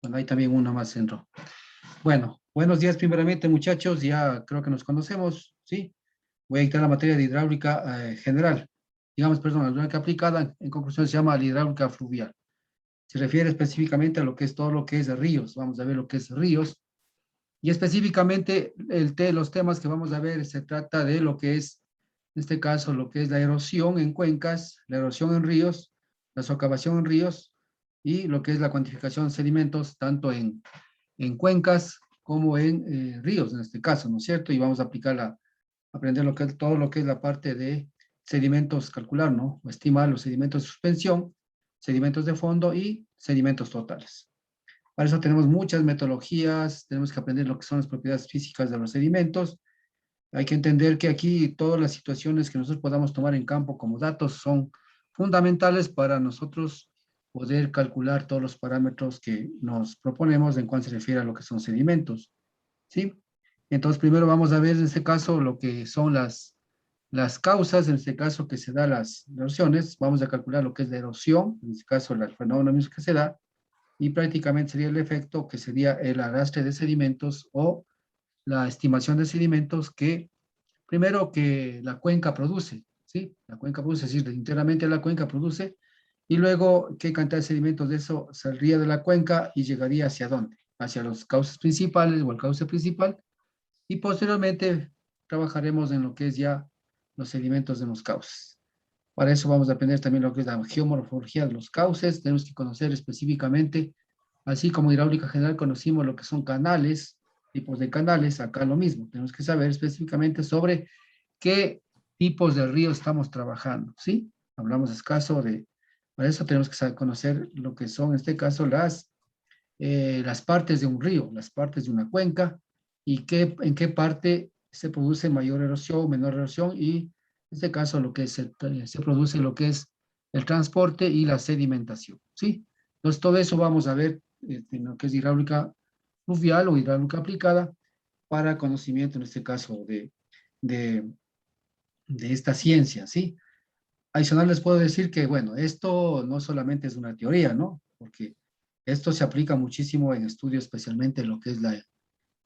Bueno, hay también uno más entró. Bueno, buenos días primeramente, muchachos. Ya creo que nos conocemos, ¿sí? Voy a dictar la materia de hidráulica general. Digamos, perdón, la hidráulica aplicada, en conclusión, se llama la hidráulica fluvial. Se refiere específicamente a lo que es todo lo que es de ríos. Vamos a ver lo que es ríos. Y específicamente los temas que vamos a ver se trata de lo que es, en este caso, lo que es la erosión en cuencas, la erosión en ríos, la socavación en ríos y lo que es la cuantificación de sedimentos, tanto en cuencas como en ríos, en este caso, ¿no es cierto? Y vamos a aprender lo que es, todo lo que es la parte de sedimentos, calcular, ¿no? O estimar los sedimentos de suspensión, sedimentos de fondo y sedimentos totales. Para eso tenemos muchas metodologías, tenemos que aprender lo que son las propiedades físicas de los sedimentos. Hay que entender que aquí todas las situaciones que nosotros podamos tomar en campo como datos son fundamentales para nosotros poder calcular todos los parámetros que nos proponemos en cuanto se refiere a lo que son sedimentos, ¿sí? Entonces, primero vamos a ver en este caso lo que son las causas, en este caso que se da las erosiones. Vamos a calcular lo que es la erosión, en este caso el fenómeno mismo que se da, y prácticamente sería el efecto que sería el arrastre de sedimentos o la estimación de sedimentos que, primero, que la cuenca produce, ¿sí? La cuenca produce, es decir, internamente la cuenca produce, y luego qué cantidad de sedimentos de eso saldría de la cuenca y llegaría hacia dónde, hacia los cauces principales o el cauce principal, y posteriormente trabajaremos en lo que es ya los sedimentos de los cauces. Para eso vamos a aprender también lo que es la geomorfología de los cauces. Tenemos que conocer específicamente, así como hidráulica general conocimos lo que son canales, tipos de canales, acá lo mismo. Tenemos que saber específicamente sobre qué tipos de ríos estamos trabajando, ¿sí? Hablamos escaso de, para eso tenemos que conocer lo que son, en este caso, las partes de un río, las partes de una cuenca y en qué parte se produce mayor erosión, menor erosión y en este caso lo que se produce lo que es el transporte y la sedimentación, ¿sí? Entonces todo eso vamos a ver en lo que es hidráulica fluvial o hidráulica aplicada para conocimiento en este caso de, de esta ciencia, ¿sí? Adicional les puedo decir que, bueno, esto no solamente es una teoría, ¿no? Porque esto se aplica muchísimo en estudios, especialmente en lo que es de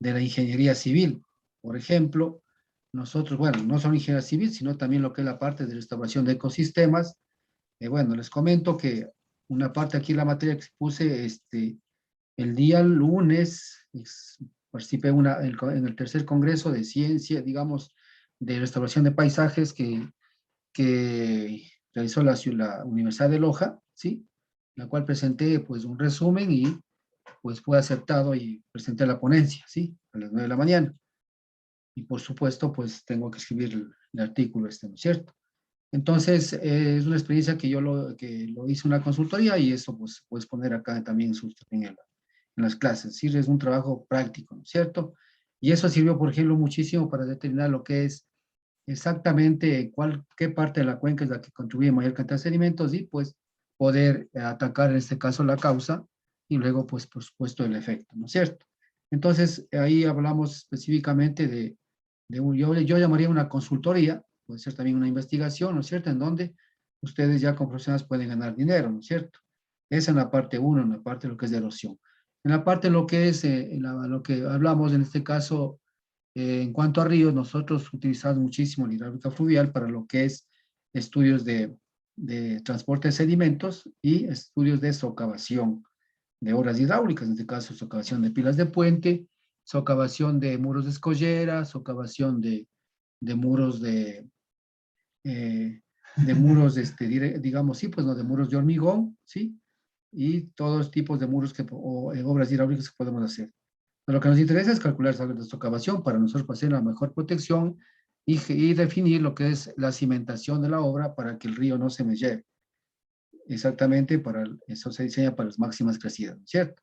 la ingeniería civil. Por ejemplo, nosotros, bueno, no solo ingeniería civil, sino también lo que es la parte de restauración de ecosistemas. Bueno, les comento que una parte aquí de la materia que puse, el día lunes, participé en el tercer congreso de ciencia, digamos, de restauración de paisajes que realizó la Universidad de Loja, ¿sí? La cual presenté pues un resumen y pues fue aceptado y presenté la ponencia, ¿sí? A las 9 de la mañana. Y por supuesto pues tengo que escribir el artículo ¿no es cierto? Entonces es una experiencia que lo hice en una consultoría y eso pues puedes poner acá también en las clases, ¿sí? Es un trabajo práctico, ¿no es cierto? Y eso sirvió, por ejemplo, muchísimo para determinar lo que es exactamente qué parte de la cuenca es la que contribuye a mayor cantidad de sedimentos y pues poder atacar en este caso la causa y luego pues por supuesto el efecto, ¿no es cierto? Entonces ahí hablamos específicamente yo llamaría una consultoría, puede ser también una investigación, ¿no es cierto? En donde ustedes ya como profesionales pueden ganar dinero, ¿no es cierto? Esa en la parte 1, en la parte de lo que es de erosión. En la parte de lo que es, lo que hablamos en este caso, en cuanto a ríos, nosotros utilizamos muchísimo la hidráulica fluvial para lo que es estudios de transporte de sedimentos y estudios de socavación de obras hidráulicas, en este caso socavación de pilas de puente, socavación de muros de escollera, socavación de muros de muros, digamos, sí, pues no, de muros de hormigón, ¿sí? Y todos los tipos de muros o obras hidráulicas que podemos hacer. Pero lo que nos interesa es calcular esa excavación para nosotros hacer la mejor protección y definir lo que es la cimentación de la obra para que el río no se me lleve. Exactamente, eso se diseña para las máximas crecidas, ¿no es cierto?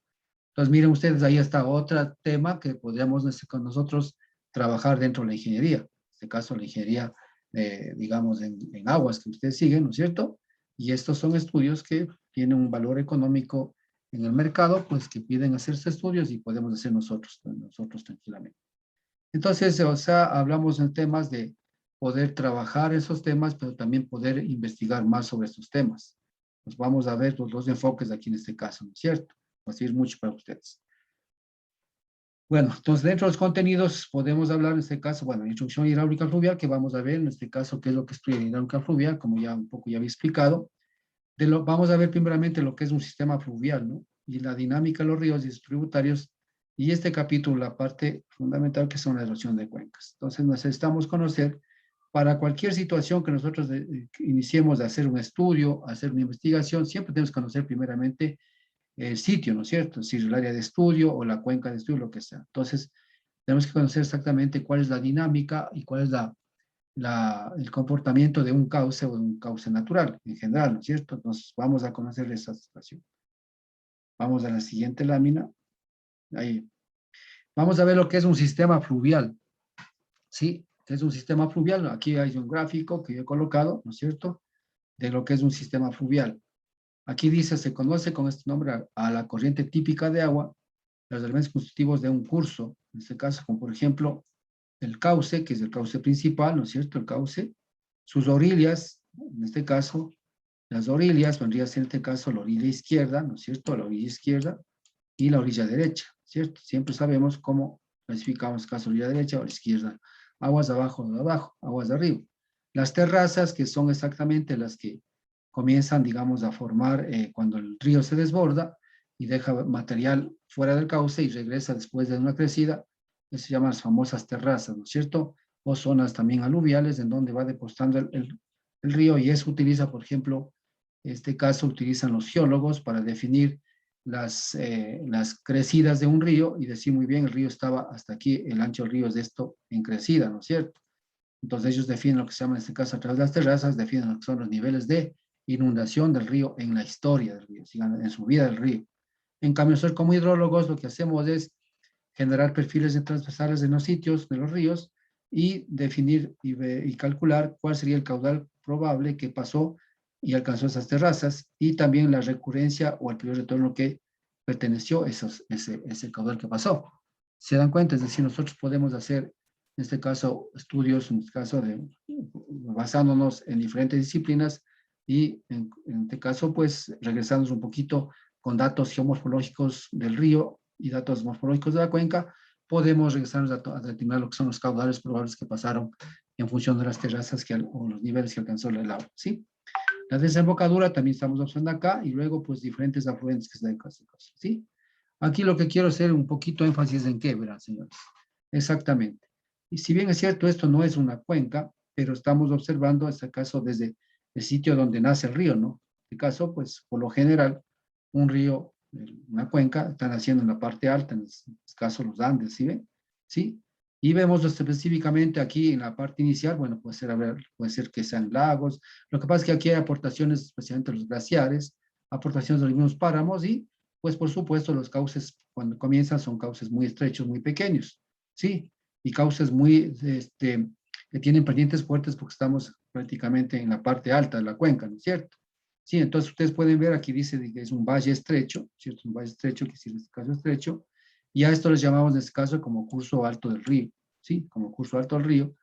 Entonces, miren ustedes, ahí está otro tema que podríamos con nosotros trabajar dentro de la ingeniería. En este caso, la ingeniería, digamos, en aguas que ustedes siguen, ¿no es cierto? Y estos son estudios que tienen un valor económico en el mercado, pues que piden hacerse estudios y podemos hacer nosotros tranquilamente. Entonces, o sea, hablamos en temas de poder trabajar esos temas, pero también poder investigar más sobre estos temas. Pues vamos a ver los dos enfoques aquí en este caso, ¿no es cierto? va a servir mucho para ustedes. Bueno, entonces dentro de los contenidos podemos hablar en este caso, bueno, instrucción hidráulica fluvial, que vamos a ver en este caso qué es lo que estudia hidráulica fluvial, como ya un poco ya había explicado. Vamos a ver primeramente lo que es un sistema fluvial, ¿no? Y la dinámica de los ríos y sus tributarios. Y este capítulo, la parte fundamental que son la erosión de cuencas. Entonces necesitamos conocer para cualquier situación que nosotros iniciemos de hacer un estudio, hacer una investigación, siempre tenemos que conocer primeramente el sitio, ¿no es cierto? Si es el área de estudio o la cuenca de estudio, lo que sea. Entonces, tenemos que conocer exactamente cuál es la dinámica y cuál es el comportamiento de un cauce o de un cauce natural en general, ¿no es cierto? Entonces, vamos a conocer esa situación. Vamos a la siguiente lámina. Ahí. Vamos a ver lo que es un sistema fluvial. ¿Sí? ¿Qué es un sistema fluvial? Aquí hay un gráfico que yo he colocado, ¿no es cierto? De lo que es un sistema fluvial. Aquí dice, se conoce con este nombre a la corriente típica de agua, los elementos constitutivos de un curso, en este caso, como por ejemplo, el cauce, que es el cauce principal, ¿no es cierto? El cauce, sus orillas, en este caso, las orillas, vendría a ser en este caso la orilla izquierda, ¿no es cierto? La orilla izquierda y la orilla derecha, ¿cierto? Siempre sabemos cómo clasificamos caso orilla derecha o la izquierda. Aguas de abajo o de abajo, aguas de arriba. Las terrazas, que son exactamente las que comienzan, digamos, a formar cuando el río se desborda y deja material fuera del cauce y regresa después de una crecida, que se llaman las famosas terrazas, ¿no es cierto? O zonas también aluviales en donde va depositando el río y eso utiliza, por ejemplo, en este caso utilizan los geólogos para definir las crecidas de un río y decir muy bien, el río estaba hasta aquí, el ancho del río es de esto en crecida, ¿no es cierto? Entonces ellos definen lo que se llama en este caso a través de las terrazas, definen lo que son los niveles de inundación del río en la historia del río, en su vida del río. En cambio, nosotros como hidrólogos lo que hacemos es generar perfiles transversales en los sitios de los ríos y definir y calcular cuál sería el caudal probable que pasó y alcanzó esas terrazas y también la recurrencia o el periodo de retorno que perteneció a ese caudal que pasó. ¿Se dan cuenta? Es decir, nosotros podemos hacer, en este caso, estudios, en este caso, basándonos en diferentes disciplinas y en este caso, pues, regresándonos un poquito con datos geomorfológicos del río y datos morfológicos de la cuenca, podemos regresarnos a determinar lo que son los caudales probables que pasaron en función de las terrazas o los niveles que alcanzó el agua, ¿sí? La desembocadura también estamos observando acá y luego pues diferentes afluentes que se dan en este caso, ¿sí? Aquí lo que quiero hacer un poquito énfasis en qué, ¿verdad, señores? Exactamente. Y si bien es cierto, esto no es una cuenca, pero estamos observando este caso desde el sitio donde nace el río, ¿no? En este caso, pues, por lo general, un río, una cuenca, está naciendo en la parte alta, en este caso los Andes, ¿sí ven? ¿Sí? Y vemos específicamente aquí en la parte inicial, bueno, puede ser que sean lagos. Lo que pasa es que aquí hay aportaciones, especialmente los glaciares, aportaciones de los mismos páramos y, pues, por supuesto, los cauces cuando comienzan son cauces muy estrechos, muy pequeños, ¿sí? Y cauces que tienen pendientes fuertes porque estamos prácticamente en la parte alta de la cuenca, ¿no es cierto? Sí, entonces ustedes pueden ver, aquí dice que es un valle estrecho, ¿cierto? Un valle estrecho, que es en este caso estrecho, y a esto les llamamos en este caso como curso alto del río, ¿sí? Como curso alto del río.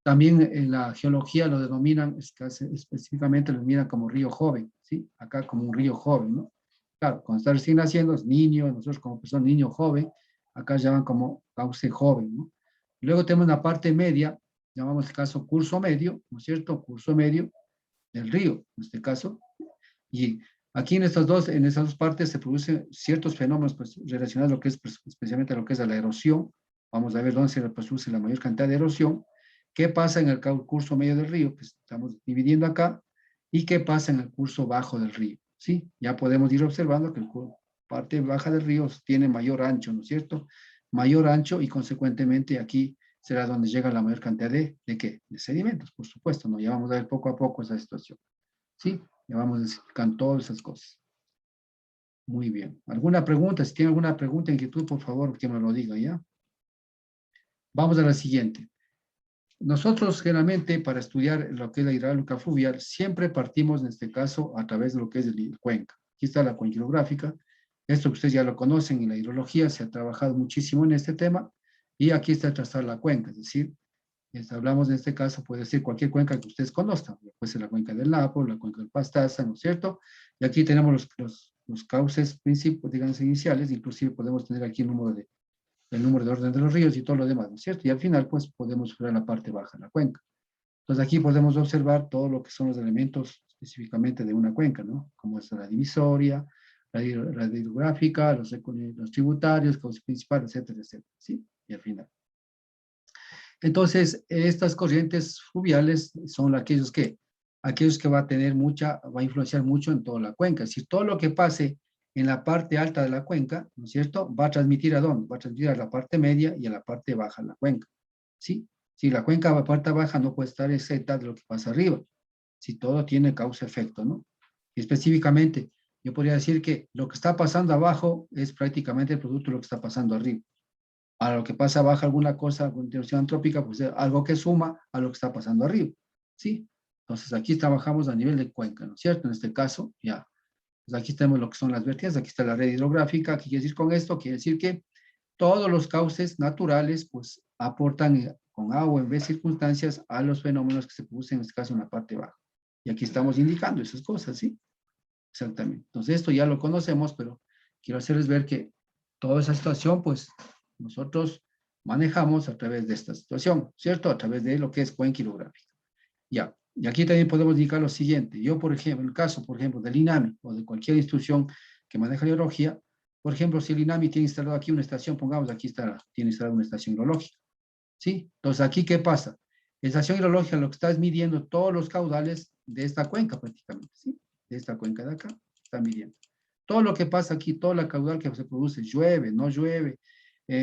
También en la geología lo denominan, específicamente lo denominan como río joven, ¿sí? Acá como un río joven, ¿no? Claro, cuando está recién naciendo es niño, nosotros como persona niño joven, acá llaman como cauce joven, ¿no? Luego tenemos la parte media, llamamos el caso curso medio, ¿no es cierto? Curso medio del río, en este caso, y aquí en estas dos partes se producen ciertos fenómenos pues, relacionados a lo que es, pues, especialmente a lo que es a la erosión. Vamos a ver dónde se produce la mayor cantidad de erosión. ¿Qué pasa en el curso medio del río? Que estamos dividiendo acá. ¿Y qué pasa en el curso bajo del río? ¿Sí? Ya podemos ir observando que la parte baja del río tiene mayor ancho, ¿no es cierto? Mayor ancho y consecuentemente aquí será donde llega la mayor cantidad ¿de qué? De sedimentos, por supuesto, ¿no? Ya vamos a ver poco a poco esa situación. ¿Sí? Ya vamos a explicar todas esas cosas. Muy bien. ¿Alguna pregunta? Si tiene alguna pregunta, inquietud, por favor, que me lo diga, ¿ya? Vamos a la siguiente. Nosotros generalmente para estudiar lo que es la hidráulica fluvial siempre partimos en este caso a través de lo que es el cuenca. Aquí está la cuenca hidrográfica. Esto que ustedes ya lo conocen en la hidrología, se ha trabajado muchísimo en este tema y aquí está trazada la cuenca, es decir, hablamos en este caso, puede ser cualquier cuenca que ustedes conozcan, puede ser la cuenca del Napo, la cuenca del Pastaza, ¿no es cierto? Y aquí tenemos los cauces principales, digamos, iniciales, inclusive podemos tener aquí el número de orden de los ríos y todo lo demás, ¿no es cierto? Y al final, pues, podemos ver la parte baja de la cuenca. Entonces, aquí podemos observar todo lo que son los elementos específicamente de una cuenca, ¿no? Como es la divisoria, la hidrográfica, los tributarios, cauces principales, etcétera, etcétera, ¿sí? Y al final. Entonces, estas corrientes fluviales son aquellos que va a tener va a influenciar mucho en toda la cuenca. Es decir, todo lo que pase en la parte alta de la cuenca, ¿no es cierto? Va a transmitir ¿a dónde? Va a transmitir a la parte media y a la parte baja de la cuenca, ¿sí? Si la cuenca, la parte baja, no puede estar exenta de lo que pasa arriba. Si todo tiene causa-efecto, ¿no? Y específicamente, yo podría decir que lo que está pasando abajo es prácticamente el producto de lo que está pasando arriba. A lo que pasa abajo alguna cosa, alguna interacción antrópica, pues es algo que suma a lo que está pasando arriba, ¿sí? Entonces aquí trabajamos a nivel de cuenca, ¿no es cierto? En este caso, ya. Pues aquí tenemos lo que son las vertientes, aquí está la red hidrográfica. ¿Qué quiere decir con esto? Quiere decir que todos los cauces naturales, pues, aportan con agua en vez de circunstancias a los fenómenos que se producen, en este caso, en la parte baja. Y aquí estamos indicando esas cosas, ¿sí? Exactamente. Entonces, esto ya lo conocemos, pero quiero hacerles ver que toda esa situación, pues, nosotros manejamos a través de esta situación, ¿cierto? A través de lo que es cuenca hidrográfica. Ya. Y aquí también podemos indicar lo siguiente. Yo, por ejemplo, en el caso, por ejemplo, del INAMI o de cualquier institución que maneja la hidrología, por ejemplo, si el INAMI tiene instalado aquí una estación, pongamos aquí está, tiene instalada una estación hidrológica, ¿sí? Entonces, ¿aquí qué pasa? La estación hidrológica lo que está es midiendo todos los caudales de esta cuenca prácticamente, ¿sí? De esta cuenca de acá, está midiendo. Todo lo que pasa aquí, toda la caudal que se produce, llueve, no llueve,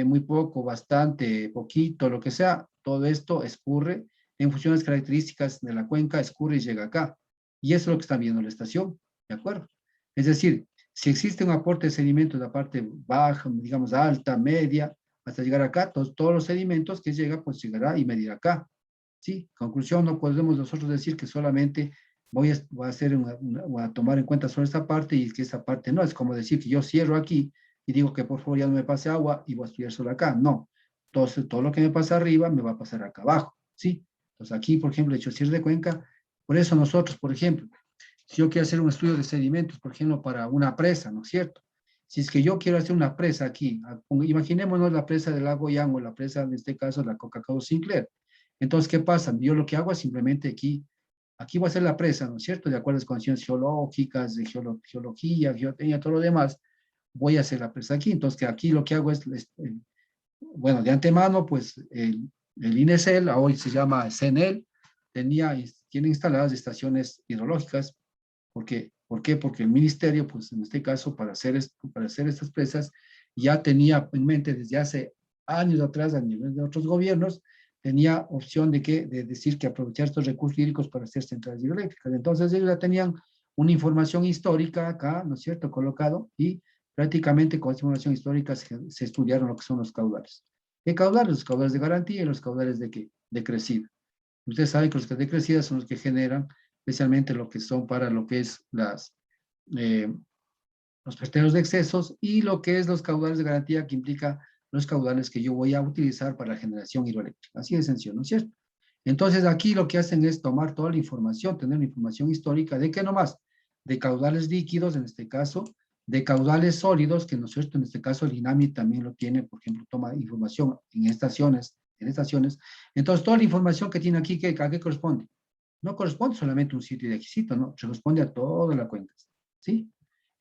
muy poco, bastante, poquito, lo que sea, todo esto escurre en función de las características de la cuenca, escurre y llega acá. Y eso es lo que está viendo la estación, ¿de acuerdo? Es decir, si existe un aporte de sedimentos de la parte baja, digamos alta, media, hasta llegar acá, todos los sedimentos que llega, pues llegará y medirá acá. ¿Sí? Conclusión, no podemos nosotros decir que solamente voy a tomar en cuenta solo esta parte y que esta parte no. Es como decir que yo cierro aquí y digo que por favor ya no me pase agua y voy a estudiar solo acá. No. Entonces, todo lo que me pasa arriba me va a pasar acá abajo. ¿Sí? Entonces, aquí, por ejemplo, he hecho cierre de cuenca. Por eso nosotros, por ejemplo, si yo quiero hacer un estudio de sedimentos, por ejemplo, para una presa, ¿no es cierto? Si es que yo quiero hacer una presa aquí, imaginémonos la presa del lago Yang o la presa, en este caso, la Coca-Cola Sinclair. Entonces, ¿qué pasa? Yo lo que hago es simplemente aquí voy a hacer la presa, ¿no es cierto? De acuerdo a las condiciones geológicas, de geología, geotecnia, todo lo demás, voy a hacer la presa aquí. Entonces, que aquí lo que hago es, bueno, de antemano, pues el INESEL, hoy se llama CENEL, tiene instaladas estaciones hidrológicas. ¿Por qué? Porque el ministerio, pues en este caso, para hacer estas presas, ya tenía en mente desde hace años atrás, a nivel de otros gobiernos, tenía opción de decir que aprovechar estos recursos hídricos para hacer centrales hidroeléctricas. Entonces ellos ya tenían una información histórica acá, ¿no es cierto?, colocado, y prácticamente con esta información histórica se estudiaron lo que son los caudales. ¿Qué caudales? Los caudales de garantía y los caudales de ¿qué? De crecida. Ustedes saben que los de crecida son los que generan especialmente lo que son para lo que es eh, los vertederos de excesos y lo que es los caudales de garantía que implica los caudales que yo voy a utilizar para la generación hidroeléctrica. Así de sencillo, ¿no es cierto? Entonces aquí lo que hacen es tomar toda la información, tener una información histórica de qué nomás, de caudales líquidos en este caso, de caudales sólidos, que no es cierto, en este caso el INAMI también lo tiene, por ejemplo, toma información en estaciones. Entonces toda la información que tiene aquí, ¿a qué corresponde? No corresponde solamente a un sitio de requisito, ¿no? Corresponde a toda la cuenca, ¿sí?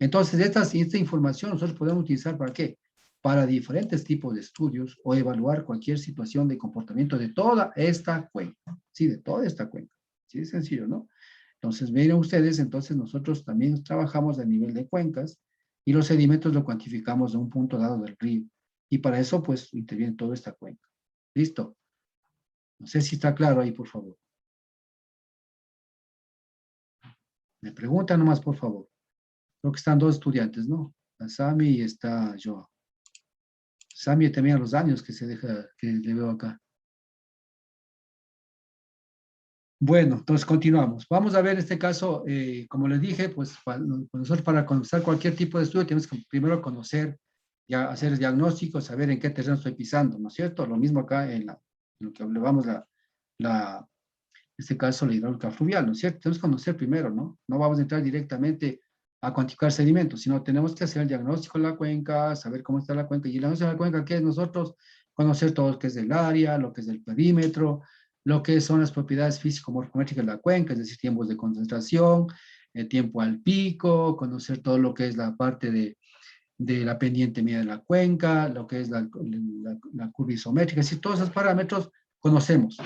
Entonces, esta información nosotros podemos utilizar ¿para qué? Para diferentes tipos de estudios o evaluar cualquier situación de comportamiento de toda esta cuenca, ¿sí? De toda esta cuenca. Sí, es sencillo, ¿no? Entonces, miren ustedes, entonces nosotros también trabajamos a nivel de cuencas y los sedimentos lo cuantificamos de un punto dado del río. Y para eso, pues, interviene toda esta cuenca. ¿Listo? No sé si está claro ahí, por favor. Me preguntan nomás, por favor. Creo que están dos estudiantes, ¿no? Está Sami y está yo. Sami también a los años que le veo acá. Bueno, entonces continuamos. Vamos a ver en este caso, como les dije, pues nosotros para comenzar cualquier tipo de estudio tenemos que primero conocer, ya hacer diagnósticos, saber en qué terreno estoy pisando, ¿no es cierto? Lo mismo acá en lo que hablamos, en este caso la hidráulica fluvial, ¿no es cierto? Tenemos que conocer primero, ¿no? No vamos a entrar directamente a cuantificar sedimentos, sino tenemos que hacer el diagnóstico de la cuenca, saber cómo está la cuenca. Y el diagnóstico de la cuenca, ¿qué es nosotros? Conocer todo lo que es del área, lo que es del perímetro, lo que son las propiedades físico-morfométricas de la cuenca, es decir, tiempos de concentración, el tiempo al pico, conocer todo lo que es la parte de la pendiente media de la cuenca, lo que es la curva isométrica, es decir, todos esos parámetros conocemos.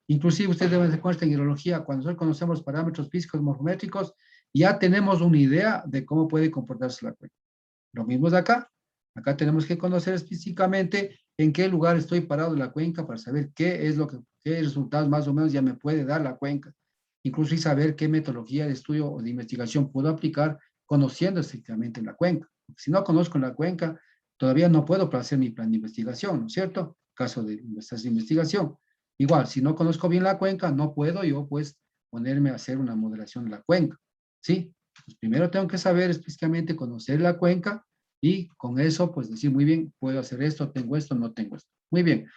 Inclusive ustedes deben de cuenta en hidrología, cuando nosotros conocemos parámetros físicos morfométricos, ya tenemos una idea de cómo puede comportarse la cuenca. Lo mismo de acá. Acá tenemos que conocer específicamente en qué lugar estoy parado en la cuenca para saber qué es lo que, qué resultados más o menos ya me puede dar la cuenca. Incluso y saber qué metodología de estudio o de investigación puedo aplicar conociendo estrictamente la cuenca. Porque si no conozco la cuenca, todavía no puedo hacer mi plan de investigación, ¿no es cierto? Caso de investigación. Igual, si no conozco bien la cuenca, no puedo yo pues ponerme a hacer una modelación de la cuenca, ¿sí? Pues primero tengo que saber específicamente conocer la cuenca y con eso pues decir muy bien, puedo hacer esto, tengo esto, no tengo esto. Muy bien.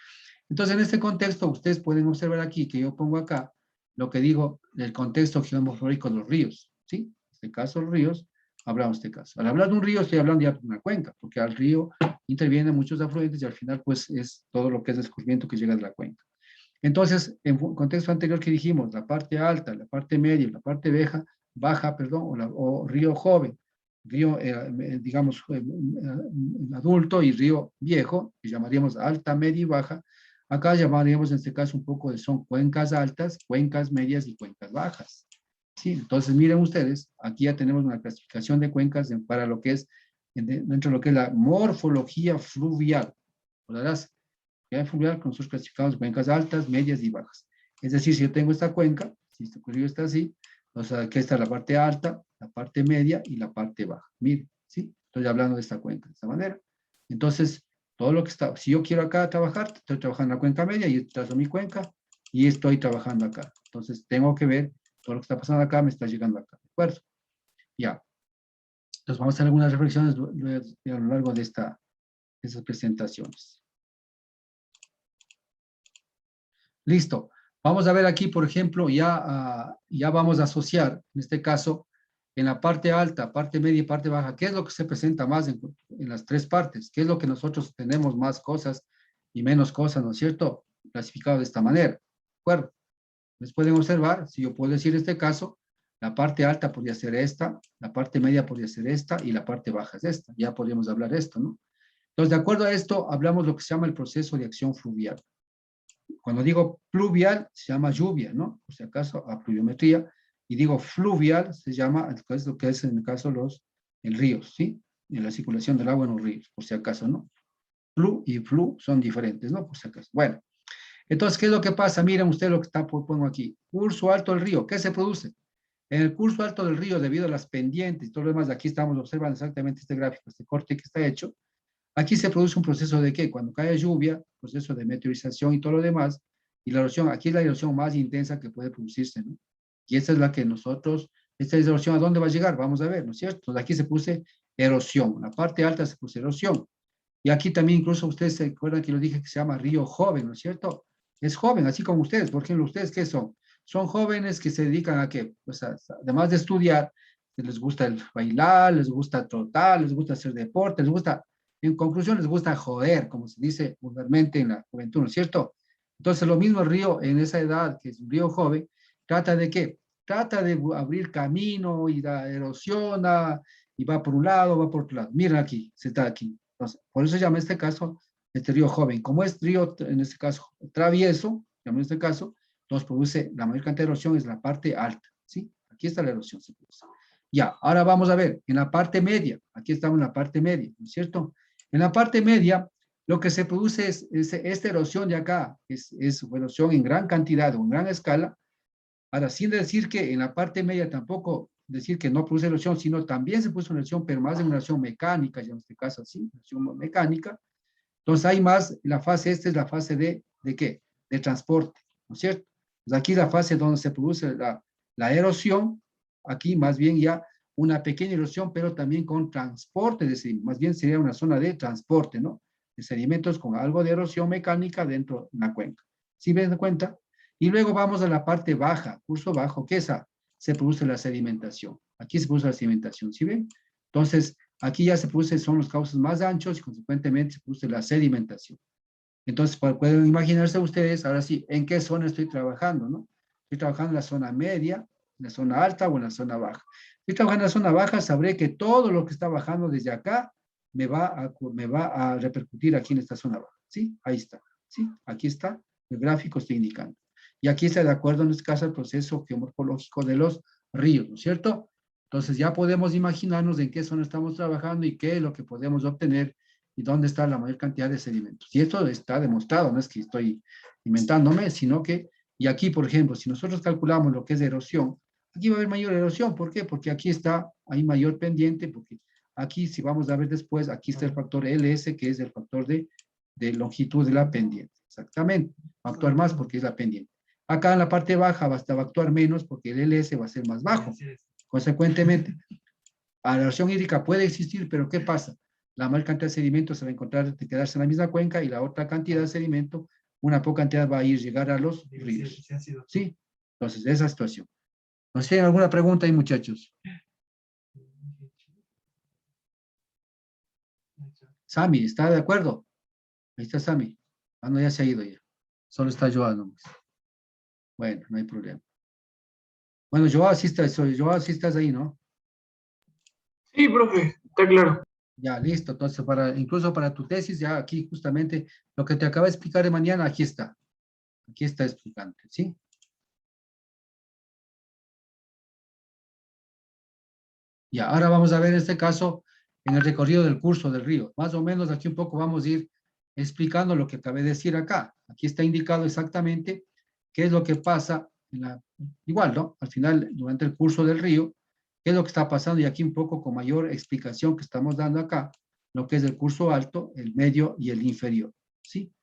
Entonces en este contexto ustedes pueden observar aquí que yo pongo acá lo que digo del contexto geomorfológico de los ríos, ¿sí? En este caso los ríos, hablamos de este caso. Al hablar de un río estoy hablando ya de una cuenca, porque al río intervienen muchos afluentes y al final pues es todo lo que es descubrimiento que llega de la cuenca. Entonces, en contexto anterior que dijimos, la parte alta, la parte media, la parte baja, perdón, o río joven, río, digamos, adulto y río viejo, que llamaríamos alta, media y baja. Acá llamaríamos en este caso un poco de, son cuencas altas, cuencas medias y cuencas bajas. Sí, entonces miren ustedes, aquí ya tenemos una clasificación de cuencas para lo que es, dentro de lo que es la morfología fluvial. ¿Podrás? Fluvial con sus clasificados cuencas altas, medias y bajas. Es decir, si yo tengo esta cuenca, si este río está así, o sea, aquí está la parte alta, la parte media y la parte baja. Miren, ¿sí? Estoy hablando de esta cuenca de esta manera. Entonces, todo lo que está, si yo quiero acá trabajar, estoy trabajando en la cuenca media y trazo mi cuenca y estoy trabajando acá. Entonces, tengo que ver todo lo que está pasando acá, me está llegando acá. ¿De acuerdo? Ya. Entonces, vamos a hacer algunas reflexiones a lo largo de estas presentaciones. Listo. Vamos a ver aquí, por ejemplo, ya vamos a asociar, en este caso, en la parte alta, parte media y parte baja, ¿qué es lo que se presenta más en las tres partes? ¿Qué es lo que nosotros tenemos más cosas y menos cosas, ¿no es cierto? Clasificado de esta manera. ¿De acuerdo? Les pueden observar, si yo puedo decir este caso, la parte alta podría ser esta, la parte media podría ser esta y la parte baja es esta. Ya podríamos hablar de esto, ¿no? Entonces, de acuerdo a esto, hablamos lo que se llama el proceso de acción fluvial. Cuando digo pluvial, se llama lluvia, ¿no? Por si acaso, a pluviometría. Y digo fluvial, se llama, lo que es en el caso el ríos, ¿sí? En la circulación del agua en los ríos, por si acaso, ¿no? Plu y flu son diferentes, ¿no? Por si acaso. Bueno, entonces, ¿qué es lo que pasa? Miren ustedes lo que está, pongo aquí. Curso alto del río, ¿qué se produce? En el curso alto del río, debido a las pendientes y todo lo demás, aquí estamos observando exactamente este gráfico, este corte que está hecho. Aquí se produce un proceso de ¿qué? Cuando cae lluvia, proceso de meteorización y todo lo demás, y la erosión, aquí es la erosión más intensa que puede producirse, ¿no? Y esta es la que nosotros, esta es erosión, ¿a dónde va a llegar? Vamos a ver, ¿no es cierto? Entonces aquí se puso erosión, la parte alta se puso erosión. Y aquí también incluso ustedes se acuerdan que lo dije que se llama río joven, ¿no es cierto? Es joven, así como ustedes. Por ejemplo, ¿ustedes qué son? Son jóvenes que se dedican a qué? Pues además de estudiar, les gusta el bailar, les gusta trotar, les gusta hacer deporte, les gusta, en conclusión, les gusta joder, como se dice vulgarmente en la juventud, ¿no es cierto? Entonces, lo mismo el río en esa edad, que es un río joven, trata de qué? Trata de abrir camino y da, erosiona y va por un lado, va por otro lado. Miren aquí, se está aquí. Entonces, por eso se llama este caso este río joven. Como es río, en este caso, travieso, llama en este caso, entonces produce la mayor cantidad de erosión es la parte alta, ¿sí? Aquí está la erosión, se produce. Ya, ahora vamos a ver, en la parte media, aquí estamos en la parte media, ¿no es cierto? En la parte media, lo que se produce es esta erosión de acá, es erosión en gran cantidad o en gran escala. Ahora, sin decir que en la parte media tampoco decir que no produce erosión, sino también se produce una erosión, pero más en una erosión mecánica, ya en este caso así, erosión mecánica. Entonces hay más, la fase esta es la fase ¿de qué? De transporte, ¿no es cierto? Pues aquí la fase donde se produce la erosión, aquí más bien ya una pequeña erosión, pero también con transporte de sedimentos, más bien sería una zona de transporte, ¿no? De sedimentos con algo de erosión mecánica dentro de una cuenca. ¿Sí ven de cuenta? Y luego vamos a la parte baja, curso bajo, que esa se produce la sedimentación. Aquí se produce la sedimentación, ¿sí ven? Entonces, aquí ya se produce, son los cauces más anchos y consecuentemente se produce la sedimentación. Entonces, pueden imaginarse ustedes, ahora sí, en qué zona estoy trabajando, ¿no? Estoy trabajando en la zona media, en la zona alta o en la zona baja. Estoy trabajando en la zona baja, sabré que todo lo que está bajando desde acá me va a repercutir aquí en esta zona baja, ¿sí? Ahí está, ¿sí? Aquí está, el gráfico está indicando. Y aquí está de acuerdo en este caso el proceso geomorfológico de los ríos, ¿no es cierto? Entonces ya podemos imaginarnos en qué zona estamos trabajando y qué es lo que podemos obtener y dónde está la mayor cantidad de sedimentos. Y esto está demostrado, no es que estoy inventándome, sino que, y aquí, por ejemplo, si nosotros calculamos lo que es erosión, aquí va a haber mayor erosión. ¿Por qué? Porque aquí está, hay mayor pendiente, porque aquí, si vamos a ver después, aquí está el factor LS, que es el factor de longitud de la pendiente. Exactamente. Va a actuar más porque es la pendiente. Acá en la parte baja va a actuar menos porque el LS va a ser más bajo. Consecuentemente, la erosión hídrica puede existir, pero ¿qué pasa? La mayor cantidad de sedimentos se va a encontrar de quedarse en la misma cuenca y la otra cantidad de sedimento, una poca cantidad va a llegar a los ríos. ¿Sí? Entonces, esa situación. ¿Nos tienen alguna pregunta ahí, muchachos? Sami, ¿está de acuerdo? Ahí está Sami. Ah, no, ya se ha ido ya. Solo está Joao nomás. Bueno, no hay problema. Bueno, Joao, sí estás, Joao, sí estás ahí, ¿no? Sí, profe, está claro. Ya, listo. Entonces, incluso para tu tesis, ya aquí justamente lo que te acabo de explicar de mañana, aquí está. Aquí está explicando, ¿sí? Ya, ahora vamos a ver en este caso en el recorrido del curso del río. Más o menos aquí un poco vamos a ir explicando lo que acabé de decir acá. Aquí está indicado exactamente qué es lo que pasa igual, ¿no? Al final, durante el curso del río, qué es lo que está pasando y aquí un poco con mayor explicación que estamos dando acá, lo que es el curso alto, el medio y el inferior, ¿sí?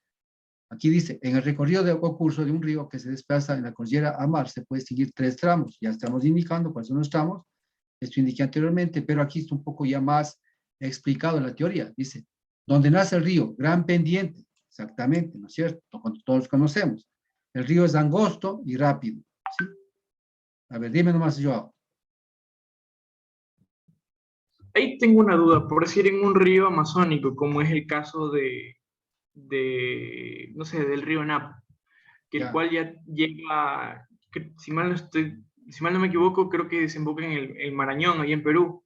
Aquí dice, en el recorrido o curso de un río que se desplaza en la cordillera a mar, se puede seguir 3 tramos. Ya estamos indicando cuáles son los tramos. Esto indiqué anteriormente, pero aquí está un poco ya más explicado en la teoría. Dice, donde nace el río, gran pendiente, exactamente, ¿no es cierto? Todos conocemos. El río es angosto y rápido, ¿sí? A ver, dime nomás, Joao. Ahí tengo una duda, por decir en un río amazónico, como es el caso no sé, del río Napo, que el Ya, cual ya llega, si mal no me equivoco, creo que desemboca en el Marañón, ahí en Perú.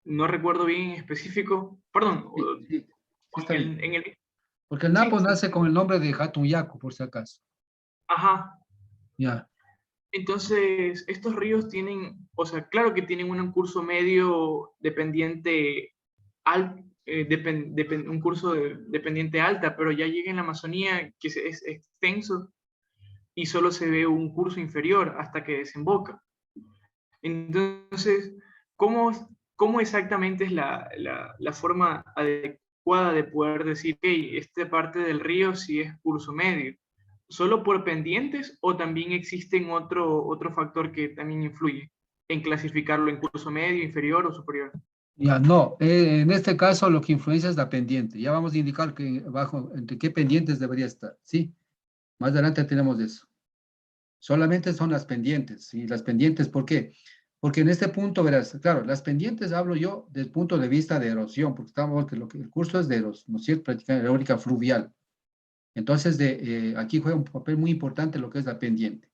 No recuerdo bien en específico, perdón, sí, sí, sí está bien. en el, Porque el sí, Napo nace con el nombre de Yaco, por si acaso. ajá. Ya, Entonces, estos ríos tienen, o sea, claro que tienen un curso medio dependiente un curso de pendiente alta, pero ya llega en la Amazonía que es extenso y solo se ve un curso inferior hasta que desemboca. Entonces, ¿cómo, cómo exactamente es la forma adecuada de poder decir que esta parte del río sí es curso medio? ¿Solo por pendientes o también existen otro factor que también influye en clasificarlo en curso medio, inferior o superior? ya, no. En este caso lo que influencia es la pendiente. Ya vamos a indicar que bajo, entre qué pendientes debería estar, ¿sí? Más adelante tenemos eso. Solamente son las pendientes. ¿Y las pendientes por qué? Porque en este punto, verás, claro, las pendientes hablo yo desde el punto de vista de erosión, porque estamos, que el curso es de erosión, ¿no es cierto? Prácticamente eólica fluvial. Entonces, aquí juega un papel muy importante lo que es la pendiente.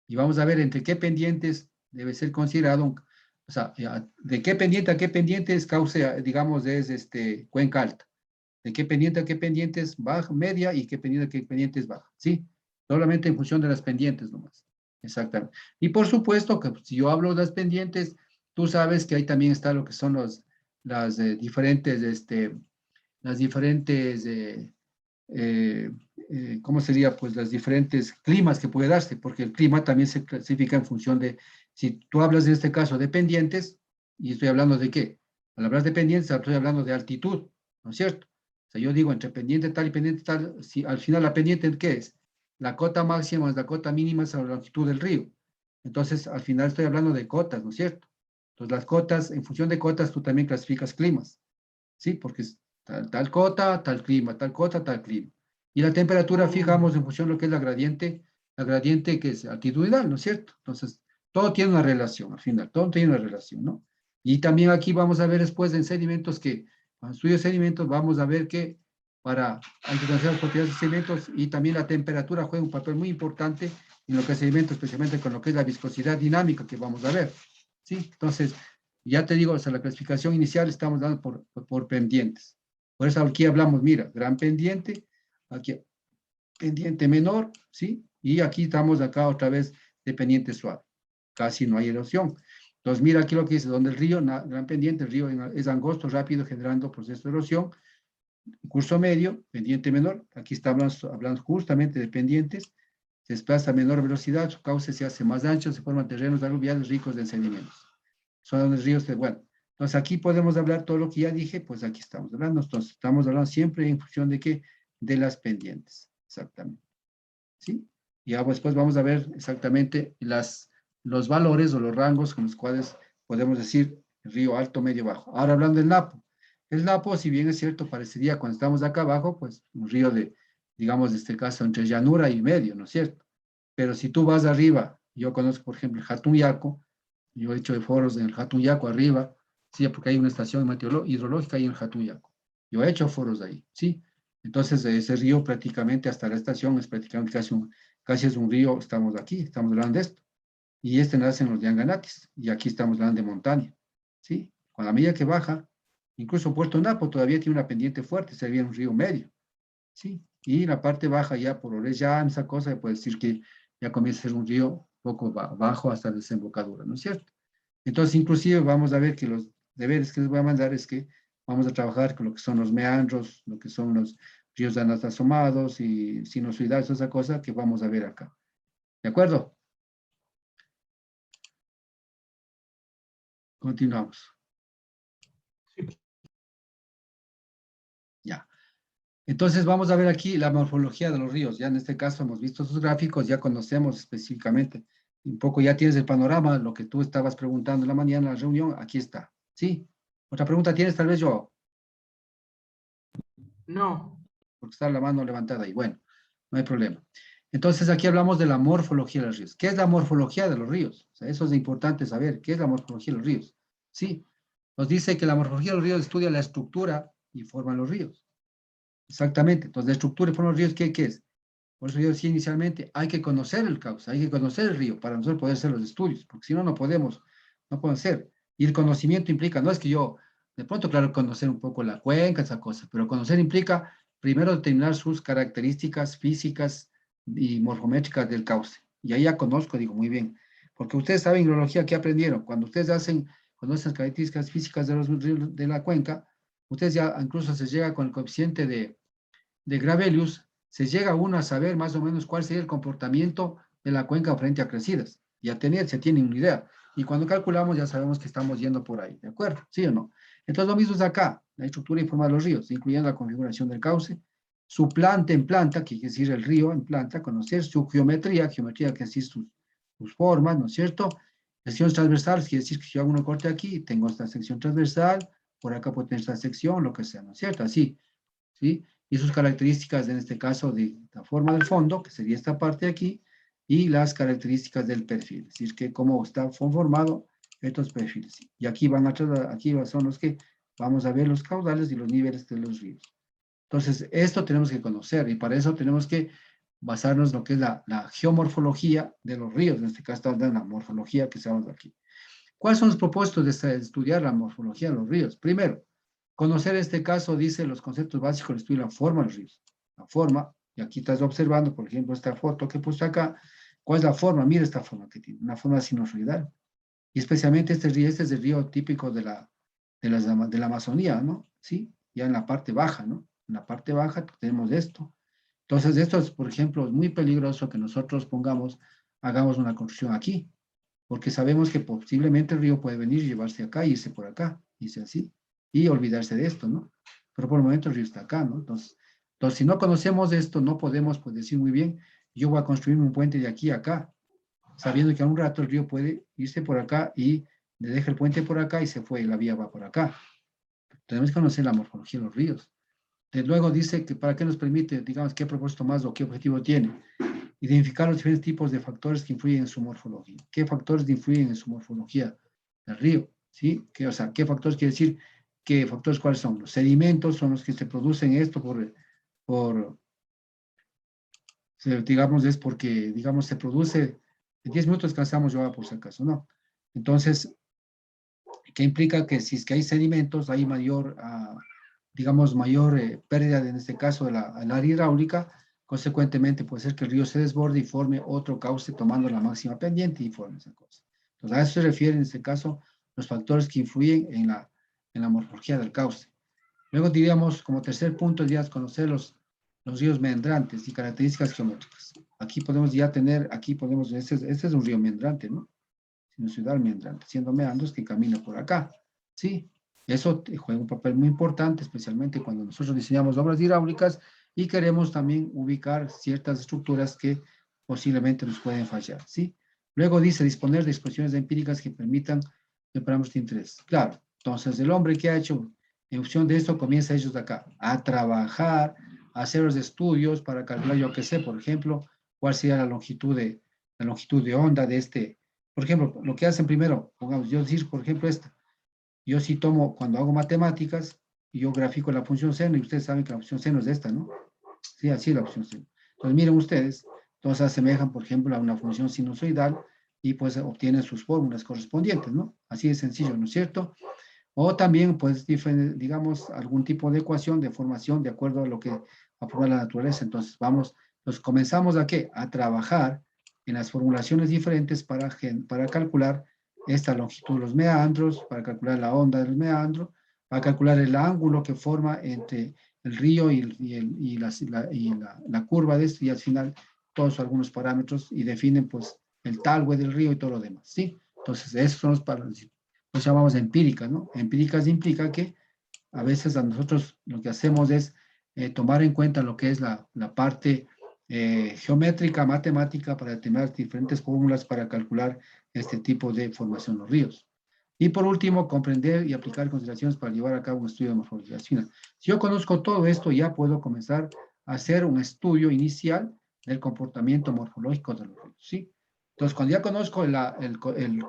Y vamos a ver entre qué pendientes debe ser considerado, o sea, de qué pendiente a qué pendiente es causa, digamos, es cuenca alta. De qué pendiente a qué pendiente es baja, media y qué pendiente a qué pendiente es baja. ¿Sí? Solamente en función de las pendientes nomás. Exactamente. Y por supuesto que si yo hablo de las pendientes, tú sabes que ahí también está lo que son las diferentes, las diferentes, ¿cómo sería? Pues las diferentes climas que puede darse, porque el clima también se clasifica en función de, si tú hablas en este caso de pendientes, y estoy hablando de qué? Al hablar de pendientes, estoy hablando de altitud, ¿no es cierto? O sea, yo digo entre pendiente tal y pendiente tal, si al final la pendiente, ¿qué es? La cota máxima es la cota mínima sobre la longitud del río. Entonces, al final estoy hablando de cotas, ¿no es cierto? Entonces, las cotas, en función de cotas, tú también clasificas climas, ¿sí? Porque es tal cota, tal clima, tal cota, tal clima. Y la temperatura fijamos en función de lo que es la gradiente que es altitudinal, ¿no es cierto? Entonces, todo tiene una relación, al final, todo tiene una relación, ¿no? Y también aquí vamos a ver después en sedimentos que, en estudios de sedimentos, vamos a ver que hay que conocer las propiedades de sedimentos y también la temperatura juega un papel muy importante en lo que es sedimentos, especialmente con lo que es la viscosidad dinámica que vamos a ver, ¿sí? Entonces, ya te digo, o sea, la clasificación inicial estamos dando por pendientes. Por eso aquí hablamos, mira, gran pendiente, aquí pendiente menor, ¿sí? Y aquí estamos acá otra vez de pendiente suave. Casi no hay erosión. Entonces, mira aquí lo que dice, donde el río, gran pendiente, el río es angosto, rápido, generando proceso de erosión. Curso medio, pendiente menor, aquí estamos hablando justamente de pendientes, se desplaza a menor velocidad, su cauce se hace más ancho, se forman terrenos aluviales ricos en sedimentos. Son los ríos que, bueno, entonces aquí podemos hablar todo lo que ya dije, pues aquí estamos hablando, entonces estamos hablando siempre en función de qué, de las pendientes, exactamente, ¿sí? Y ya después vamos a ver exactamente los valores o los rangos con los cuales podemos decir río alto, medio, bajo. Ahora hablando del Napo. El Napo, si bien es cierto, parecería cuando estamos acá abajo, pues un río de, digamos, en este caso, entre llanura y medio, ¿no es cierto? Pero si tú vas arriba, yo conozco, por ejemplo, el Jatuyaco, yo he hecho de foros en el Jatuyaco arriba, sí, porque hay una estación hidrológica ahí en el Jatuyaco. Yo he hecho foros ahí, sí. Entonces, ese río prácticamente hasta la estación es prácticamente casi es un río, estamos aquí, estamos hablando de esto. Y este nace en los Yanganatis, y aquí estamos hablando de montaña, ¿sí? Con la medida que baja, incluso Puerto Napo todavía tiene una pendiente fuerte, sería un río medio, ¿sí? Y la parte baja ya por Orellán, esa cosa, se puede decir que ya comienza a ser un río poco bajo hasta la desembocadura, ¿no es cierto? Entonces, inclusive vamos a ver que los deberes que les voy a mandar es que vamos a trabajar con lo que son los meandros, lo que son los ríos anastasomados y sinuosidades, esa cosa que vamos a ver acá. ¿De acuerdo? Continuamos. Ya. Entonces vamos a ver aquí la morfología de los ríos. Ya en este caso hemos visto sus gráficos, ya conocemos específicamente un poco, ya tienes el panorama, lo que tú estabas preguntando en la mañana en la reunión, aquí está. ¿Sí? ¿Otra pregunta tienes tal vez yo? No, Porque está la mano levantada ahí. Bueno, no hay problema. Entonces aquí hablamos de la morfología de los ríos. ¿Qué es la morfología de los ríos? O sea, eso es importante saber. ¿Qué es la morfología de los ríos? Sí, nos dice que la morfología de los ríos estudia la estructura y forma los ríos. Exactamente. Entonces, la estructura y forma de los ríos, ¿qué es? Por eso yo decía inicialmente, hay que conocer el cauce, hay que conocer el río para nosotros poder hacer los estudios, porque si no, no podemos hacer. Y el conocimiento implica, no es que yo, de pronto, claro, conocer un poco la cuenca, esa cosa, pero conocer implica primero determinar sus características físicas y morfométricas del cauce. Y ahí ya conozco, digo, muy bien. Porque ustedes saben en hidrología, ¿qué aprendieron? Cuando ustedes conocen las características físicas de los ríos de la cuenca, ustedes ya incluso se llega con el coeficiente de Gravelius, se llega uno a saber más o menos cuál sería el comportamiento de la cuenca frente a crecidas. Ya se tiene una idea. Y cuando calculamos ya sabemos que estamos yendo por ahí, ¿de acuerdo? ¿Sí o no? Entonces lo mismo es acá, la estructura y forma de los ríos, incluyendo la configuración del cauce, su planta en planta, que quiere decir el río en planta, conocer su geometría que quiere decir sus formas, ¿no es cierto? Secciones transversales, quiere decir que si yo hago un corte aquí, tengo esta sección transversal, por acá puedo tener esta sección, lo que sea, ¿no es cierto? Así, ¿sí? Y sus características, en este caso, de la forma del fondo, que sería esta parte de aquí, y las características del perfil, es decir, que cómo está formado estos perfiles. Y aquí aquí son los que vamos a ver los caudales y los niveles de los ríos. Entonces, esto tenemos que conocer y para eso tenemos que basarnos en lo que es la geomorfología de los ríos, en este caso estamos dando la morfología que estamos aquí. ¿Cuáles son los propósitos de estudiar la morfología de los ríos? Primero, conocer este caso, dice los conceptos básicos de estudio de la forma de los ríos. La forma, y aquí estás observando, por ejemplo, esta foto que he puesto acá. ¿Cuál es la forma? Mira esta forma que tiene, una forma sinusoidal. Y especialmente este es el río típico de la Amazonía, ¿no? Sí, ya en la parte baja, ¿no? En la parte baja tenemos esto. Entonces, esto es, por ejemplo, es muy peligroso que nosotros hagamos una construcción aquí, porque sabemos que posiblemente el río puede venir y llevarse acá, irse por acá, irse así, y olvidarse de esto, ¿no? Pero por el momento el río está acá, ¿no? Entonces si no conocemos esto, no podemos pues, decir muy bien, yo voy a construir un puente de aquí a acá, sabiendo que a un rato el río puede irse por acá y le deja el puente por acá y se fue, y la vía va por acá. Tenemos que conocer la morfología de los ríos. Luego dice que para qué nos permite, digamos, qué propósito más o qué objetivo tiene. identificar los diferentes tipos de factores que influyen en su morfología. ¿Qué factores influyen en su morfología del río? ¿Sí? O sea, ¿qué factores quiere decir? ¿Qué factores cuáles son? Los sedimentos son los que se producen esto digamos, es porque, digamos, se produce, en 10 minutos descansamos yo por si acaso, ¿no? Entonces, ¿qué implica? Que si es que hay sedimentos, hay mayor, digamos, mayor pérdida, en este caso, de la área hidráulica, consecuentemente puede ser que el río se desborde y forme otro cauce tomando la máxima pendiente y forme esa cosa. Entonces, a eso se refiere, en este caso, los factores que influyen en la morfología del cauce. Luego diríamos, como tercer punto, ya conocer los ríos meandrantes y características geométricas. Aquí podemos ya tener, este es un río meandrante, ¿no? Sinusoidal meandrante, siendo meandros que camina por acá, ¿sí? Eso juega un papel muy importante, especialmente cuando nosotros diseñamos obras hidráulicas y queremos también ubicar ciertas estructuras que posiblemente nos pueden fallar, ¿sí? Luego dice disponer de expresiones empíricas que permitan de parámetros de interés. Claro, entonces el hombre que ha hecho, en función de esto, comienza ellos de acá, a trabajar, a hacer los estudios para calcular, yo qué sé, por ejemplo, cuál sería la longitud de onda de este. Por ejemplo, lo que hacen primero, pongamos, yo decir, por ejemplo, yo sí tomo, cuando hago matemáticas, y yo grafico la función seno, y ustedes saben que la función seno es esta, ¿no? Sí, así es la función seno. Entonces, miren ustedes, entonces asemejan, por ejemplo, a una función sinusoidal, y pues obtienen sus fórmulas correspondientes, ¿no? Así de sencillo, ¿no es cierto? O también, pues, digamos, algún tipo de ecuación de formación de acuerdo a lo que aprueba la naturaleza. Entonces, comenzamos a ¿qué? A trabajar en las formulaciones diferentes para calcular esta longitud de los meandros, para calcular la onda del meandro, para calcular el ángulo que forma entre el río y la curva de esto, y al final todos algunos parámetros y definen, pues, el talwe del río y todo lo demás, ¿sí? Entonces, esos son los parámetros. Los llamamos empíricas, ¿no? Empíricas implica que a veces a nosotros lo que hacemos es tomar en cuenta lo que es la parte geométrica, matemática, para determinar diferentes fórmulas para calcular este tipo de formación en los ríos. Y por último, comprender y aplicar consideraciones para llevar a cabo un estudio de morfología fina. Si yo conozco todo esto, ya puedo comenzar a hacer un estudio inicial del comportamiento morfológico de los ríos, ¿sí? Entonces, cuando ya conozco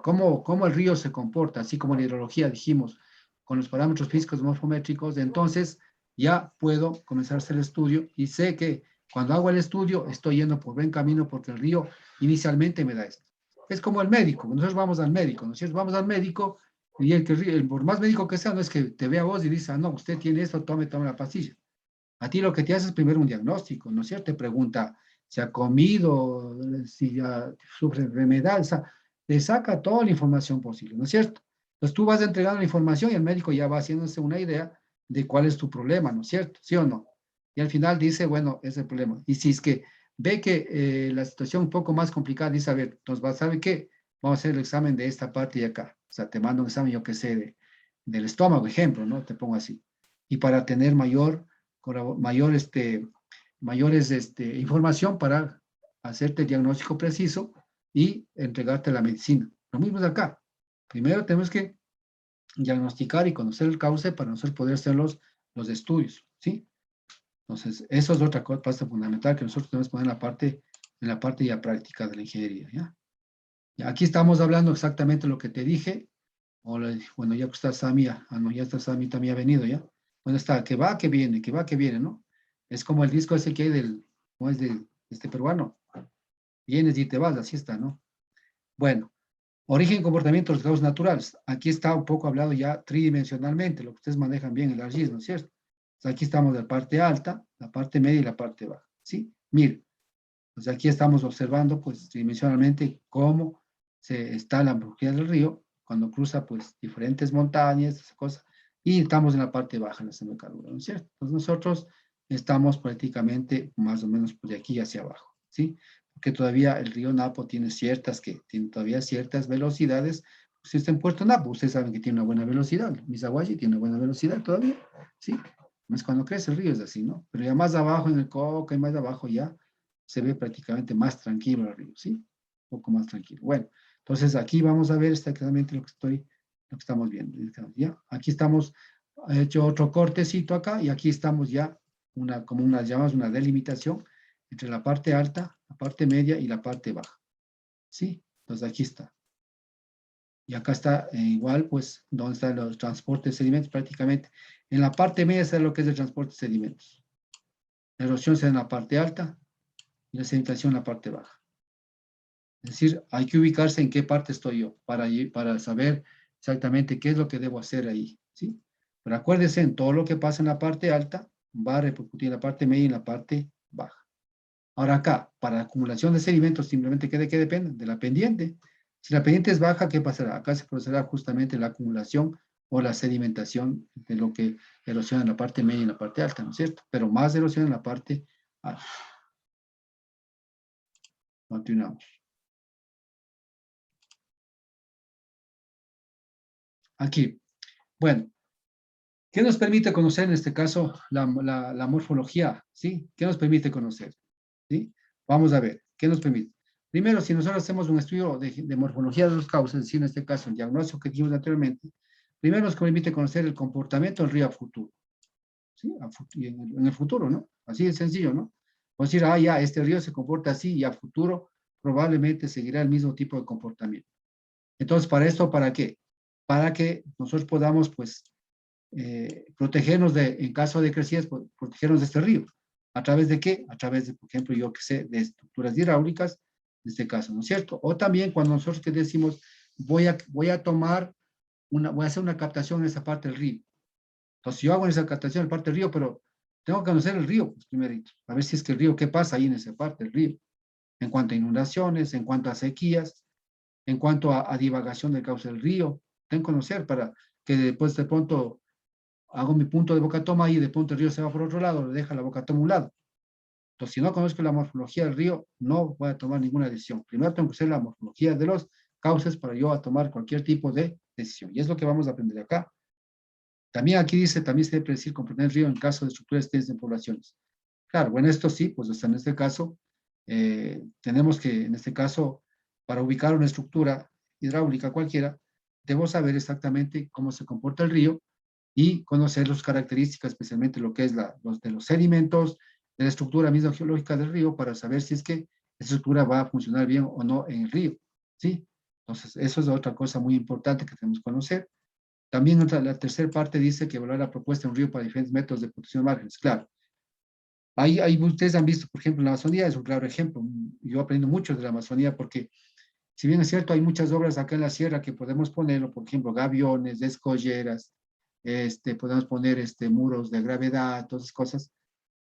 cómo el río se comporta, así como la hidrología dijimos, con los parámetros físicos morfométricos, entonces ya puedo comenzar a hacer el estudio y sé que cuando hago el estudio estoy yendo por buen camino porque el río inicialmente me da esto. Es como el médico, nosotros vamos al médico, ¿no es cierto? Vamos al médico y por más médico que sea, no es que te vea a vos y dice, ah, no, usted tiene esto, tome la pastilla. A ti lo que te hace es primero un diagnóstico, ¿no es cierto? Te pregunta si ha comido, si ya sufre enfermedad, o sea, te saca toda la información posible, ¿no es cierto? Entonces tú vas entregando la información y el médico ya va haciéndose una idea de cuál es tu problema, ¿no es cierto? ¿Sí o no? Y al final dice, bueno, ese es el problema. Y si es que ve que la situación es un poco más complicada, dice, a ver, entonces, ¿sabe qué? Vamos a hacer el examen de esta parte y acá. O sea, te mando un examen, yo qué sé, del estómago, ejemplo, ¿no? Te pongo así. Y para tener mayores información para hacerte el diagnóstico preciso y entregarte la medicina. Lo mismo es acá. Primero tenemos que diagnosticar y conocer el cauce para nosotros poder hacer los estudios, ¿sí? Entonces, eso es otra cosa fundamental que nosotros tenemos que poner en la parte ya práctica de la ingeniería, ¿ya? Y aquí estamos hablando exactamente lo que te dije. Bueno, ya está Sami, no, ya está Sami, también ha venido, ¿ya? Bueno, está, que va, que viene, ¿no? Es como el disco ese que hay ¿cómo es de este peruano? Vienes y te vas, así está, ¿no? Bueno, origen y comportamiento de los causas naturales. Aquí está un poco hablado ya tridimensionalmente, lo que ustedes manejan bien el ARGIS, ¿no es cierto? Entonces, aquí estamos de la parte alta, la parte media y la parte baja, ¿sí? Mire, pues aquí estamos observando, pues, tridimensionalmente cómo está la morfología del río cuando cruza, pues, diferentes montañas, esas cosas, y estamos en la parte baja, en la semicalura, ¿no es cierto? Entonces nosotros estamos prácticamente más o menos por de aquí hacia abajo, ¿sí? Porque todavía el río Napo tiene todavía ciertas velocidades. Si está en Puerto Napo, ustedes saben que tiene una buena velocidad, Misaguashi tiene una buena velocidad todavía, ¿sí? Es cuando crece el río es así, ¿no? Pero ya más abajo en el Coca y más abajo ya se ve prácticamente más tranquilo el río, ¿sí? Un poco más tranquilo. Bueno, entonces aquí vamos a ver exactamente lo que estamos viendo, ¿ya? Aquí estamos, he hecho otro cortecito acá y aquí estamos ya, llamamos una delimitación entre la parte alta la parte media y la parte baja. ¿Sí? Entonces aquí está. Y acá está igual, pues, donde están los transportes de sedimentos prácticamente. En la parte media está lo que es el transporte de sedimentos. La erosión está en la parte alta y la sedimentación en la parte baja. Es decir, hay que ubicarse en qué parte estoy yo para saber exactamente qué es lo que debo hacer ahí, ¿sí? Pero acuérdense, en todo lo que pasa en la parte alta va a repercutir en la parte media y en la parte baja. Ahora acá, para la acumulación de sedimentos, simplemente ¿de qué depende? De la pendiente. Si la pendiente es baja, ¿qué pasará? Acá se procederá justamente la acumulación o la sedimentación de lo que erosiona en la parte media y en la parte alta, ¿no es cierto? Pero más erosión en la parte alta. Continuamos. Aquí. Bueno, ¿qué nos permite conocer en este caso la morfología? ¿Sí? ¿Qué nos permite conocer? ¿Sí? Vamos a ver, ¿qué nos permite? Primero, si nosotros hacemos un estudio de morfología de los cauces, es decir, en este caso, el diagnóstico que dijimos anteriormente, primero nos permite conocer el comportamiento del río a futuro. ¿Sí? Y en el futuro, ¿no? Así de sencillo, ¿no? O decir, ya, este río se comporta así y a futuro probablemente seguirá el mismo tipo de comportamiento. Entonces, ¿para esto para qué? Para que nosotros podamos, pues, protegernos en caso de crecidas, protegernos de este río. ¿A través de qué? A través de, por ejemplo, yo que sé, de estructuras hidráulicas, en este caso, ¿no es cierto? O también cuando nosotros que decimos, voy a tomar voy a hacer una captación en esa parte del río. Entonces, yo hago esa captación en la parte del río, pero tengo que conocer el río, pues, primerito, a ver si es que el río, ¿qué pasa ahí en esa parte del río? En cuanto a inundaciones, en cuanto a sequías, en cuanto a divagación del cauce del río, tengo que conocer para que después de pronto hago mi punto de boca toma y de pronto el río se va por otro lado, le deja la boca toma a un lado. Entonces, si no conozco la morfología del río, no voy a tomar ninguna decisión. Primero tengo que hacer la morfología de los cauces para yo a tomar cualquier tipo de decisión. Y es lo que vamos a aprender acá. También aquí dice, también se debe predecir comprender el río en caso de estructuras extensas en poblaciones. Claro, bueno, esto sí, pues hasta en este caso, tenemos que, en este caso, para ubicar una estructura hidráulica cualquiera, debo saber exactamente cómo se comporta el río y conocer las características, especialmente lo que es de los sedimentos, de la estructura misma geológica del río, para saber si es que esa estructura va a funcionar bien o no en el río, ¿sí? Entonces, eso es otra cosa muy importante que tenemos que conocer. También la tercera parte dice que evaluar la propuesta de un río para diferentes métodos de protección de márgenes. Claro, ahí ustedes han visto, por ejemplo, la Amazonía es un claro ejemplo. Yo aprendo mucho de la Amazonía porque, si bien es cierto, hay muchas obras acá en la sierra que podemos ponerlo, por ejemplo, gaviones, escolleras, podemos poner muros de gravedad, todas esas cosas.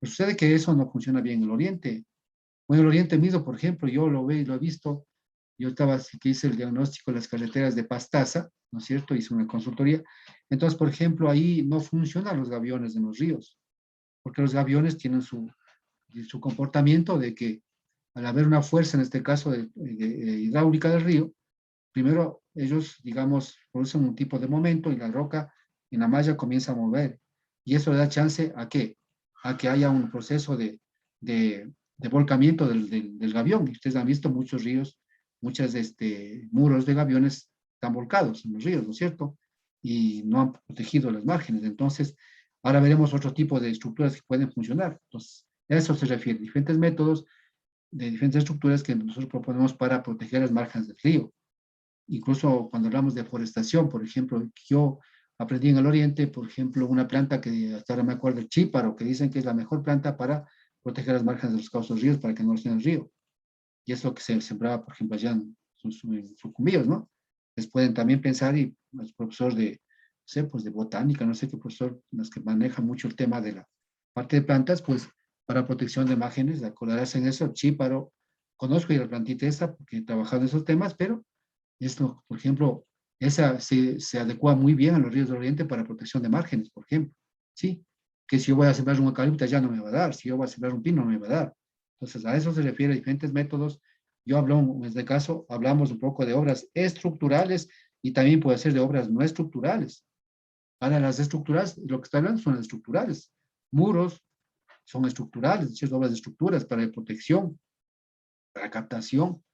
Pues sucede que eso no funciona bien en el oriente. Bueno, el oriente mismo, por ejemplo, yo lo veo y lo he visto. Yo estaba, así que hice el diagnóstico de las carreteras de Pastaza, ¿no es cierto? Hice una consultoría. Entonces, por ejemplo, ahí no funcionan los gaviones en los ríos, porque los gaviones tienen su comportamiento de que al haber una fuerza, en este caso hidráulica del río, primero ellos, digamos, producen un tipo de momento y la roca en la malla comienza a mover. Y eso le da chance a qué? A que haya un proceso de volcamiento del gavión. Y ustedes han visto muchos ríos, muchos muros de gaviones están volcados en los ríos, ¿no es cierto? Y no han protegido las márgenes. Entonces, ahora veremos otro tipo de estructuras que pueden funcionar. Entonces, a eso se refiere, diferentes métodos de diferentes estructuras que nosotros proponemos para proteger las márgenes del río. Incluso cuando hablamos de forestación, por ejemplo, yo aprendí en el oriente, por ejemplo, una planta que hasta ahora me acuerdo, el chíparo, que dicen que es la mejor planta para proteger las márgenes de los cauces ríos para que no estén en el río. Y es lo que se sembraba, por ejemplo, allá en Sucumbíos, ¿no? Les pueden también pensar, y los profesores de, no sé, pues de botánica, no sé qué profesor, los que manejan mucho el tema de la parte de plantas, pues para protección de márgenes, acordarás en eso, chíparo, conozco y la plantita esta, porque he trabajado en esos temas, pero esto, por ejemplo, esa se adecua muy bien a los ríos del oriente para protección de márgenes, por ejemplo. ¿Sí? Que si yo voy a sembrar un eucalipto ya no me va a dar, si yo voy a sembrar un pino no me va a dar. Entonces, a eso se refiere a diferentes métodos. Yo hablo, en este caso, hablamos un poco de obras estructurales y también puede ser de obras no estructurales. Para las estructuras, lo que está hablando son las estructurales. Muros son estructurales, es decir, obras de estructuras para protección, para captación,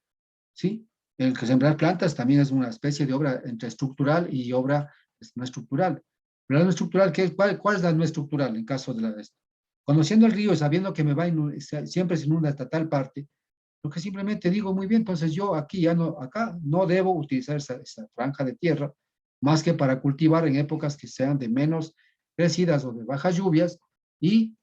¿sí? El que sembrar plantas también es una especie de obra entre estructural y obra no estructural. Pero la no estructural, ¿cuál es la no estructural en caso de la de esto? Conociendo el río y sabiendo que siempre se inunda hasta tal parte, porque simplemente digo, muy bien, entonces yo aquí ya no, acá no debo utilizar esa franja de tierra, más que para cultivar en épocas que sean de menos crecidas o de bajas lluvias, y